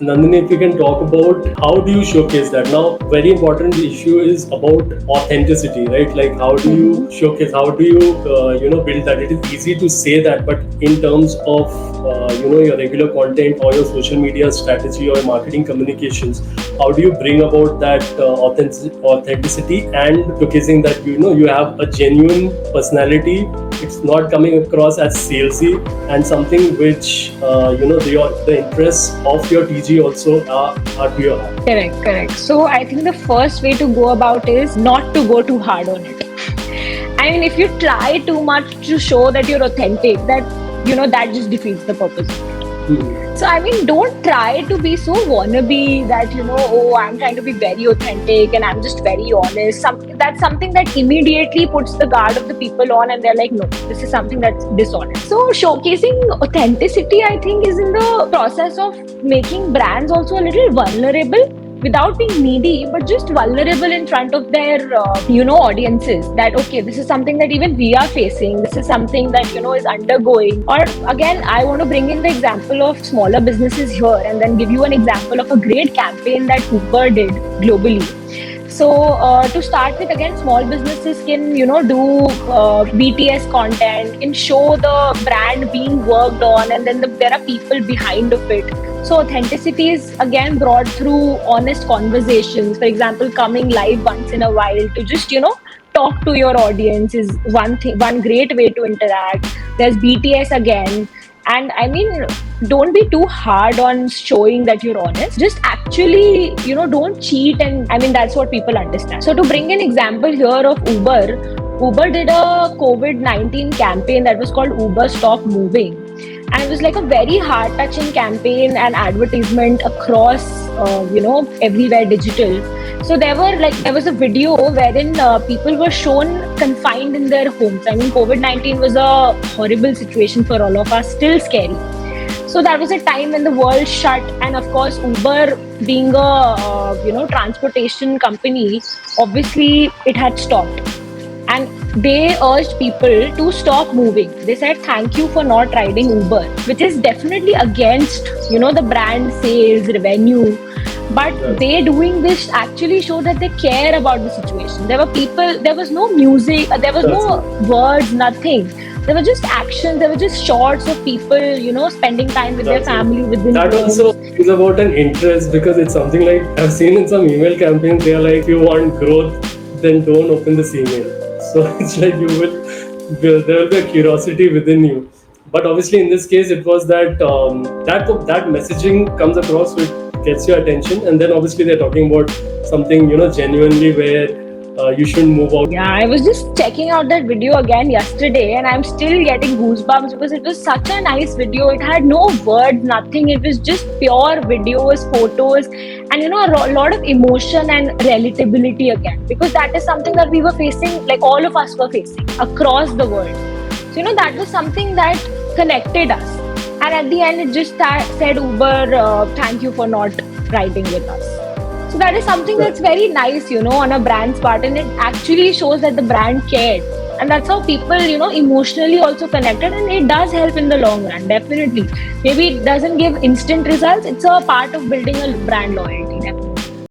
Nandini, if you can talk about how do you showcase that? Now, very important issue is about authenticity, right? Like, how do you showcase? How do you, build that? It is easy to say that, but in terms of, your regular content or your social media strategy or marketing communications, how do you bring about that authenticity and showcasing that you have a genuine personality? It's not coming across as salesy and something which the interests of your TG also are to your heart. Correct. So I think the first way to go about is not to go too hard on it. I mean, if you try too much to show that you're authentic, that just defeats the purpose. So I mean, don't try to be so wannabe that oh, I'm trying to be very authentic and I'm just very honest. That's something that immediately puts the guard of the people on, and they're like, no, this is something that's dishonest. So showcasing authenticity, I think, is in the process of making brands also a little vulnerable, without being needy, but just vulnerable in front of their audiences, that okay, this is something that even we are facing, this is something that is undergoing. Or again, I want to bring in the example of smaller businesses here, and then give you an example of a great campaign that Uber did globally. So to start with, again, small businesses can do BTS content, can show the brand being worked on, and then there are people behind of it. So authenticity is again brought through honest conversations. For example, coming live once in a while to just talk to your audience is one great way to interact. There's BTS again. And I mean, don't be too hard on showing that you're honest. Just actually, don't cheat. And I mean, that's what people understand. So to bring an example here of Uber did a COVID-19 campaign that was called Uber Stop Moving. And it was like a very heart-touching campaign and advertisement across, everywhere digital. So there was a video wherein people were shown confined in their homes. I mean, COVID-19 was a horrible situation for all of us, still scary. So that was a time when the world shut, and of course, Uber being a transportation company, obviously it had stopped. And they urged people to stop moving. They said, thank you for not riding Uber, which is definitely against, the brand sales, revenue. But they doing this actually show that they care about the situation. There were people, there was no music, there was no words, nothing. There were just actions, there were just shots of people, spending time with their family within that homes. also is about an interest, because it's something like I've seen in some email campaigns, they are like, if you want growth, then don't open this email. So it's like there will be a curiosity within you. But obviously in this case, it was that that messaging comes across, which gets your attention, and then obviously they're talking about something genuinely where you shouldn't move out. Yeah, I was just checking out that video again yesterday, and I'm still getting goosebumps because it was such a nice video. It had no words, nothing. It was just pure videos, photos, and a lot of emotion and relatability again, because that is something that we were facing, like all of us were facing across the world. So that was something that connected us. And at the end, it just said, Uber, thank you for not riding with us. So that is something that's very nice, on a brand's part, and it actually shows that the brand cared. And that's how people, emotionally also connected, and it does help in the long run, definitely. Maybe it doesn't give instant results. It's a part of building a brand loyalty, definitely.